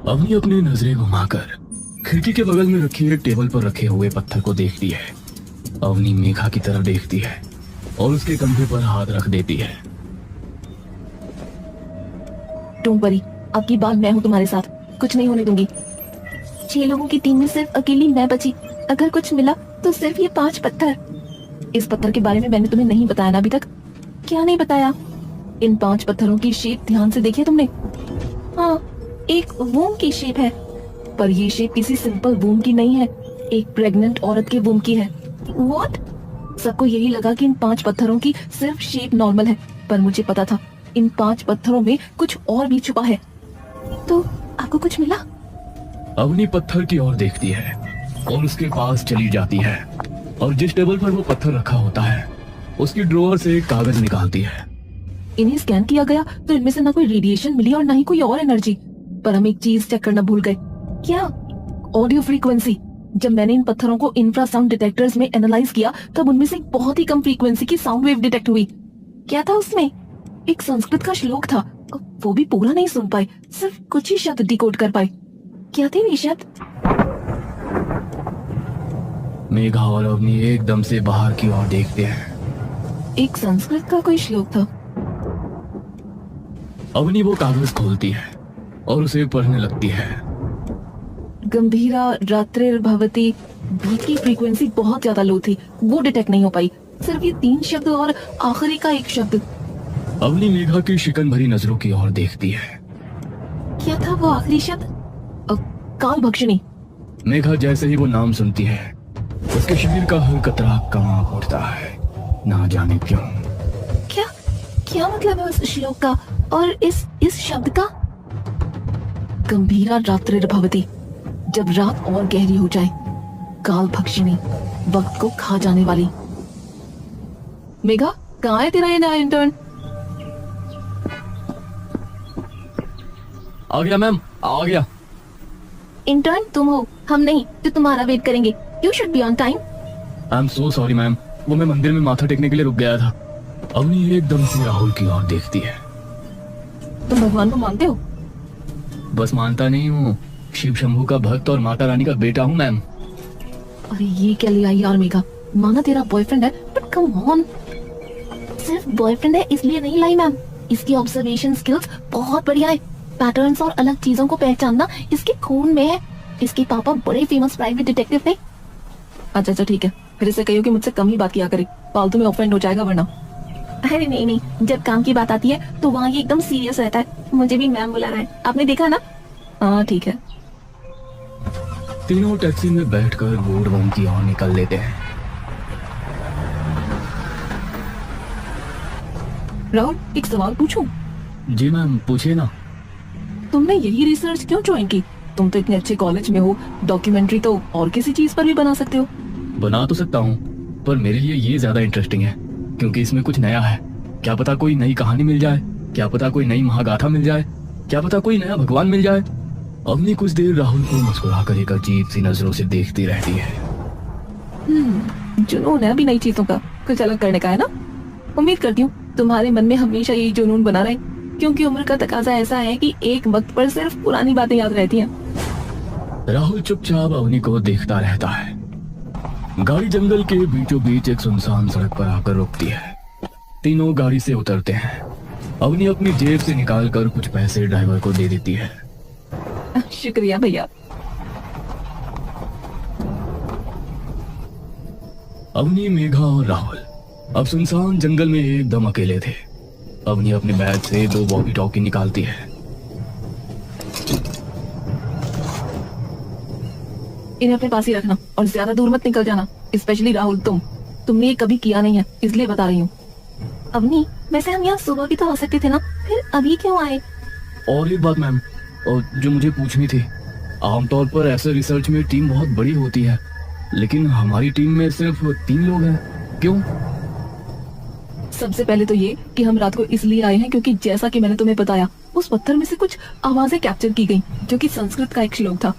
अवनी अपनी नजरें घुमाकर खिड़की के बगल में रखी एक टेबल पर रखे हुए पत्थर को देखती है। अवनी मेघा की तरफ देखती है और उसके कंधे पर हाथ रख देती है। डोंट वरी, आपकी बात मैं हूँ तुम्हारे साथ, कुछ नहीं होने दूंगी। 6 लोगों की टीम में सिर्फ अकेली मैं बची। अगर कुछ मिला तो सिर्फ ये 5 पत्थर। इस पत्थर के बारे में मैंने तुम्हें नहीं बताया ना अभी तक? क्या नहीं बताया? इन 5 पत्थरों की शेप ध्यान से देखी तुमने? हाँ, एक वूम की शेप है, पर ये शेप किसी सिंपल वूम की नहीं है, एक प्रेग्नेंट औरत के वूम की है। व्हाट? सबको यही लगा कि इन 5 पत्थरों की सिर्फ शेप नॉर्मल है, पर मुझे पता था इन 5 पत्थरों में कुछ और भी छुपा है। तो आपको कुछ मिला? अवनी पत्थर की ओर देखती है और उसके पास चली जाती है और जिस टेबल पर वो पत्थर रखा होता है उसकी ड्रॉअर से एक कागज निकालती है। इन्हें स्कैन किया गया तो इनमें से ना कोई रेडिएशन मिली और ना ही कोई और एनर्जी, पर हम एक चीज चेक करना भूल गए। क्या? Audio frequency. जब मैंने इन पत्थरों को इंफ्रासाउंड डिटेक्टर्स में एनालाइज किया तब उनमें से एक बहुत ही कम फ्रीक्वेंसी की साउंड वेव डिटेक्ट हुई। क्या था उसमें? एक संस्कृत का श्लोक था, वो भी पूरा नहीं सुन पाए, सिर्फ कुछ ही शब्द डिकोड कर पाए। क्या थे वे शब्द? मेघा और अवनी एकदम से बाहर की ओर देखते हैं। एक संस्कृत का कोई श्लोक था। अवनी वो कागज खोलती है और उसे पढ़ने लगती है। गंभीरा रात्रिर्भवति बीट की फ्रीक्वेंसी बहुत ज्यादा लो थी, वो डिटेक्ट नहीं हो पाई। सिर्फ ये 3 शब्द और आखिरी का एक शब्द। अवनी मेघा की शिकन भरी नजरों की ओर देखती है। क्या था वो आखिरी शब्द? काल भक्षिणी। मेघा जैसे ही वो नाम सुनती है उसके शरीर का हर कतरा कांप उठता है, ना जाने क्यों। क्या क्या मतलब है उस श्लोक का और इस शब्द का? गंभीरा रात्रिर्भवति, जब रात और गहरी हो जाए। काल भक्षिणी, वक्त को खा जाने वाली। मेघा, कहाँ है तेरा ये नया इंटर्न? आ गया मैम, आ गया। इंटर्न तुम हो, हम नहीं, जो तुम्हारा वेट करेंगे। You should be on time. I am so sorry ma'am, वो मैं मंदिर में माथा टेकने के लिए रुक गया था। अवनी एकदम से राहुल की ओर देखती है। तुम भगवान को मानते हो? बस मानता नहीं हूँ, शिव शंभू का भक्त और माता रानी का बेटा हूँ मैम। अरे ये क्या लिया यार मेघा, माना तेरा बॉयफ्रेंड है, बट कम ऑन। सिर्फ बॉयफ्रेंड है इसलिए नहीं लाई मैम, इसकी ऑब्जर्वेशन स्किल्स बहुत बढ़िया है। पैटर्न्स और अलग चीजों को पहचानना इसके खून में है। इसके पापा बड़े फेमस प्राइवेट डिटेक्टिव थे। अच्छा ठीक है, फिर इसे कहियो कि मुझसे कम ही बात किया करे, फालतू में ऑफेंड हो जाएगा वरना। अरे नहीं, जब काम की बात आती है तो वहाँ ये एकदम सीरियस रहता है। मुझे भी मैम बुला रहा है, आपने देखा ना? हाँ ठीक है। तीनों टैक्सी में बैठकर बोर्ड 1 की ओर निकल लेते हैं। राहुल, एक सवाल पूछूं? जी मैम, पूछिए ना। तुमने यही रिसर्च क्यों ज्वाइन की? तुम तो इतने अच्छे कॉलेज में हो, डॉक्यूमेंट्री तो और किसी चीज पर भी बना सकते हो। बना तो सकता हूँ, पर मेरे लिए ये ज्यादा इंटरेस्टिंग है क्योंकि इसमें कुछ नया है। क्या पता कोई नई कहानी मिल जाए, क्या पता कोई नई महागाथा मिल जाए, क्या पता कोई नया भगवान मिल जाए। अवनी कुछ देर राहुल को मुस्कुराकर एक अजीब सी नजरों से देखती रहती है। जुनून है अभी नई चीजों का, कुछ अलग करने का है ना? उम्मीद करती हूँ तुम्हारे मन में हमेशा यही जुनून बना रहे, क्योंकि उम्र का तकाजा ऐसा है कि एक वक्त पर सिर्फ पुरानी बातें याद रहती हैं। राहुल चुपचाप अवनी को देखता रहता है। गाड़ी जंगल के बीचों बीच एक सुनसान सड़क पर आकर रुकती है। तीनों गाड़ी से उतरते हैं। अवनी अपनी जेब से निकालकर कुछ पैसे ड्राइवर को दे देती है। शुक्रिया भैया। अवनी, मेघा और राहुल अब सुनसान जंगल में एकदम अकेले थे। अवनी अपने बैग से 2 वॉकी टॉकी निकालती है। इन्हें अपने पास ही रखना और ज्यादा दूर मत निकल जाना, स्पेशली राहुल। तुमने ये कभी किया नहीं है, इसलिए बता रही हूँ। अवनी, वैसे हम यहाँ सुबह भी तो आ सकते थे ना, फिर अभी क्यों आए? और एक बात मैम, और जो मुझे पूछनी थी, आमतौर पर ऐसे रिसर्च में टीम बहुत बड़ी होती है, लेकिन हमारी टीम में सिर्फ 3 लोग हैं, क्यों? सबसे पहले तो ये कि हम रात को इसलिए आए हैं क्योंकि जैसा कि मैंने तुम्हें बताया, उस पत्थर में से कुछ आवाजें कैप्चर की गई, जो कि संस्कृत का एक श्लोक था,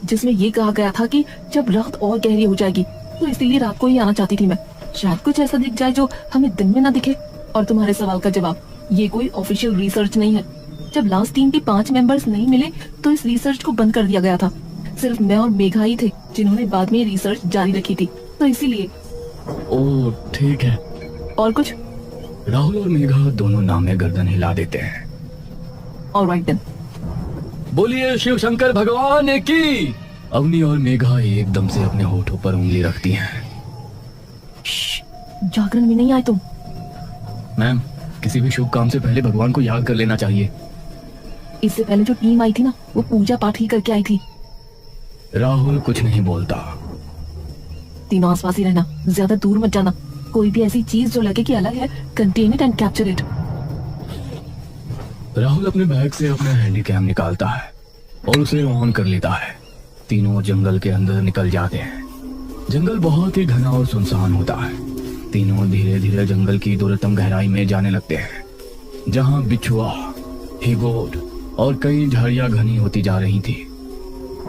जिसमें ये कहा गया था कि जब रात और गहरी हो जाएगी, तो इसीलिए रात को ही आना चाहती थी मैं। शायद कुछ ऐसा दिख जाए जो हमें दिन में ना दिखे। और तुम्हारे सवाल का जवाब, ये कोई ऑफिशियल रिसर्च नहीं है, जब लास्ट टीम के 5 मेंबर्स नहीं मिले तो इस रिसर्च को बंद कर दिया गया था। सिर्फ मैं और मेघा ही थे जिन्होंने बाद में ये रिसर्च जारी रखी थी, तो इसीलिए। ओ ठीक है। और कुछ? राहुल और मेघा दोनों नाम में गर्दन हिला देते हैं। Alright then. बोलिए शिव शंकर भगवान की। अवनी और मेघा एकदम से अपने होठों पर उंगली रखती हैं। जागरण में नहीं आए तुम? मैम, किसी भी शुभ काम से पहले भगवान को याद कर लेना चाहिए। इससे पहले जो टीम आई थी ना, वो पूजा पाठ ही करके आई थी। राहुल कुछ नहीं बोलता। तीनों आसपास ही रहना, ज्यादा दूर मत जाना। कोई भी ऐसी चीज जो लगे कि अलग है, contain it and capture it. Rahul अपने बैग से अपना हैंडीकैम निकालता है और उसे ऑन कर लेता है। तीनों जंगल के अंदर निकल जाते हैं। जंगल बहुत ही घना और सुनसान होता है। तीनों धीरे धीरे जंगल की दूरतम गहराई में जाने लगते हैं, जहाँ बिछुआ, हिगोट और कई झाड़ियां घनी होती जा रही थी।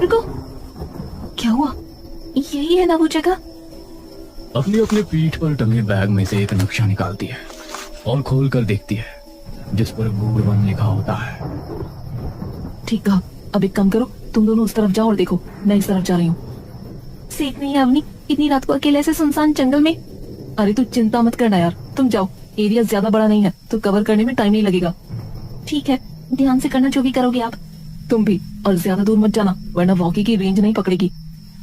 रुको, क्या हुआ? यही है ना वो जगह? अपनी अपने पीठ पर टंगे बैग में से एक नक्शा निकालती है और खोल कर देखती है, जिस पर गूढ़वन लिखा होता है। ठीक कहा। अब एक काम करो, तुम दोनों उस तरफ जाओ और देखो, मैं इस तरफ जा रही हूँ। सेफ नहीं है अवनी, इतनी रात को अकेले ऐसे सुनसान जंगल में। अरे तू चिंता मत करना यार, तुम जाओ। एरिया ज्यादा बड़ा नहीं है तो कवर करने में टाइम नहीं लगेगा। ठीक है, ध्यान से करना जो भी करोगे आप। तुम भी, और ज्यादा दूर मत जाना वरना वॉकी की रेंज नहीं पकड़ेगी।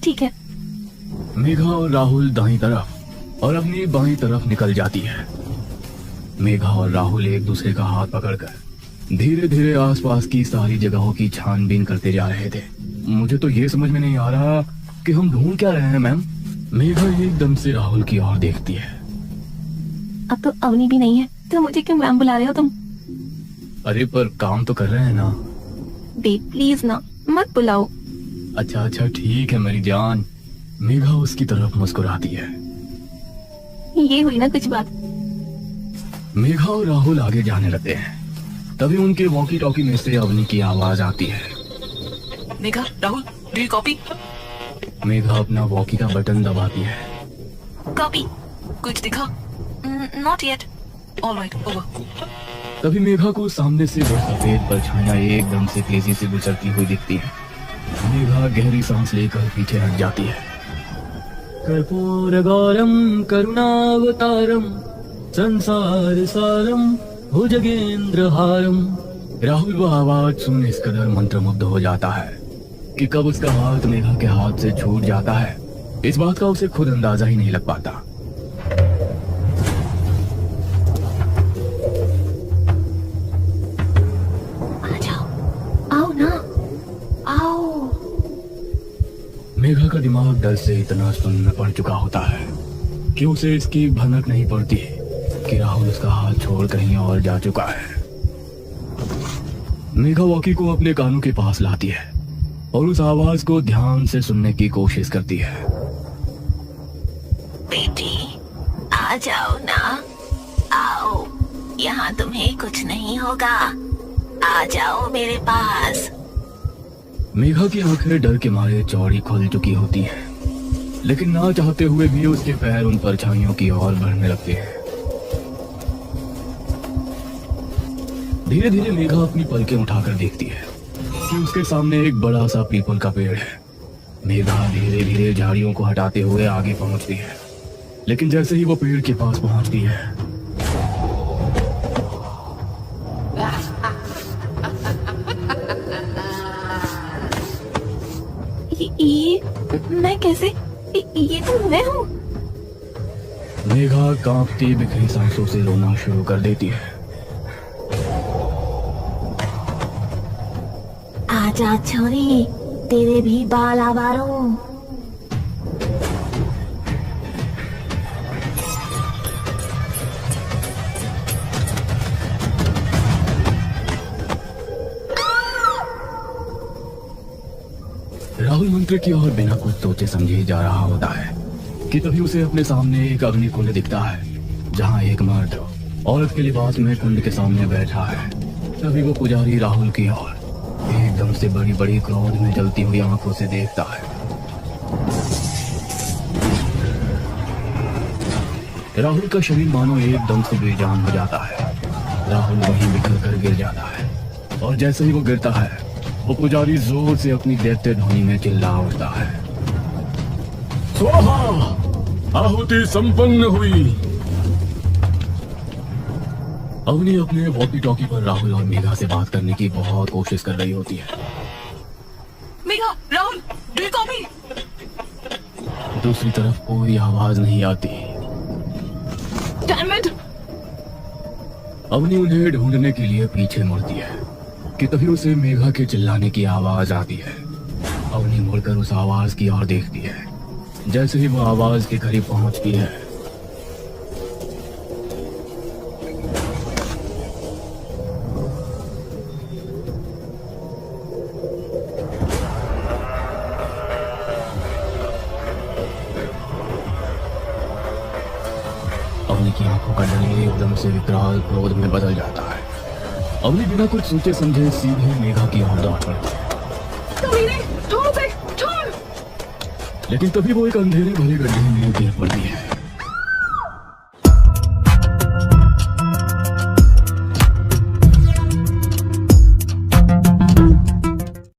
ठीक है। मेघा और राहुल दाईं तरफ और अपनी बाईं तरफ निकल जाती है। मेघा और राहुल एक दूसरे का हाथ पकड़कर धीरे धीरे आसपास की सारी जगहों की छानबीन करते जा रहे थे। मुझे तो ये समझ में नहीं आ रहा कि हम ढूंढ क्या रहे हैं मैम। मेघा एकदम से राहुल की ओर देखती है। अब तो अवनी भी नहीं है तो मुझे क्यों मैम बुला रहे हो तुम? अरे पर काम तो कर रहे हैं ना। बेब प्लीज ना, मत बुलाओ। अच्छा अच्छा ठीक है मेरी जान। मेघा उसकी तरफ मुस्कुराती है। ये हुई ना कुछ बात। मेघा और राहुल आगे जाने लगते हैं। तभी उनके वॉकी टॉकी में से अवनी की आवाज आती है। Megha, Rahul, do you copy? Megha अपना वॉकी का बटन दबाती है। कॉपी। कुछ दिखा? Not yet. Alright, over. तभी मेघा को सामने से वो सफेद परछाइयां एकदम से तेजी से गुजरती हुई दिखती है। मेघा गहरी सांस लेकर पीछे हट जाती है। कर्पूर गौरम करुणावतारम संसार सारम भुजगेंद्र हारम। राहुल वो आवाज सुन इस कदर मंत्रमुग्ध हो जाता है कि कब उसका हाथ मेघा के हाथ से छूट जाता है, इस बात का उसे खुद अंदाजा ही नहीं लग पाता। आ जाओ, आओ ना, आओ। मेघा का दिमाग डर से इतना सुन्न पड़ चुका होता है कि उसे इसकी भनक नहीं पड़ती कि राहुल उसका हाथ छोड़ कहीं और जा चुका है। मेघा वॉकी को अपने कानों के पास लाती है और उस आवाज को ध्यान से सुनने की कोशिश करती है। बेटी, आ जाओ ना, आओ। यहाँ तुम्हें कुछ नहीं होगा। आ जाओ मेरे पास। मेघा की आंखें डर के मारे चौड़ी खुल चुकी होती हैं, लेकिन ना चाहते हुए भी उसके पैर उन परछाइयों की ओर बढ़ने लगते हैं। धीरे धीरे मेघा अपनी पलकें उठाकर देखती है कि उसके सामने एक बड़ा सा पीपल का पेड़ है। मेघा धीरे धीरे झाड़ियों को हटाते हुए आगे पहुंचती है, लेकिन जैसे ही वो पेड़ के पास पहुंचती है, ये मैं कैसे? ये तो मैं हूँ। मेघा कांपती बिखरी सांसों से रोना शुरू कर देती है। आजा छोरी, तेरे भी बाल आवारों। राहुल मंत्र की ओर बिना कुछ सोचे समझे जा रहा होता है कि तभी उसे अपने सामने एक अग्नि कुंड दिखता है, जहाँ एक मर्द औरत के लिबास में कुंड के सामने बैठा है। तभी वो पुजारी राहुल की ओर एकदम से बड़ी बड़ी क्रोध में जलती हुई आंखों से देखता है। राहुल का शरीर मानो एकदम से बेजान हो जाता है। राहुल वहीं बिखर कर गिर जाता है। और जैसे ही वो गिरता है वो पुजारी जोर से अपनी दैत्य ध्वनि में चिल्ला उठता है, स्वाहा, आहुति संपन्न हुई। अवनी अपने वॉकी टॉकी पर राहुल और मेघा से बात करने की बहुत कोशिश कर रही होती है। Megha, Rahul, do you copy? दूसरी तरफ कोई आवाज नहीं आती। Damn it! अवनी उन्हें ढूंढने के लिए पीछे मुड़ती है कि तभी उसे मेघा के चिल्लाने की आवाज आती है। अवनी मुड़कर उस आवाज की ओर देखती है। जैसे ही वो आवाज के करीब पहुंचती है, अवनी की आंखों का डर एकदम से विकराल क्रोध में बदल जाता है। अवनी बिना कुछ सोचे समझे सीधे मेघा की ओर दौड़ पड़ती है। कमीने, छोड़ उसे, छोड़! लेकिन तभी वो एक अंधेरे भरे गड्ढे में गिर पड़ती है।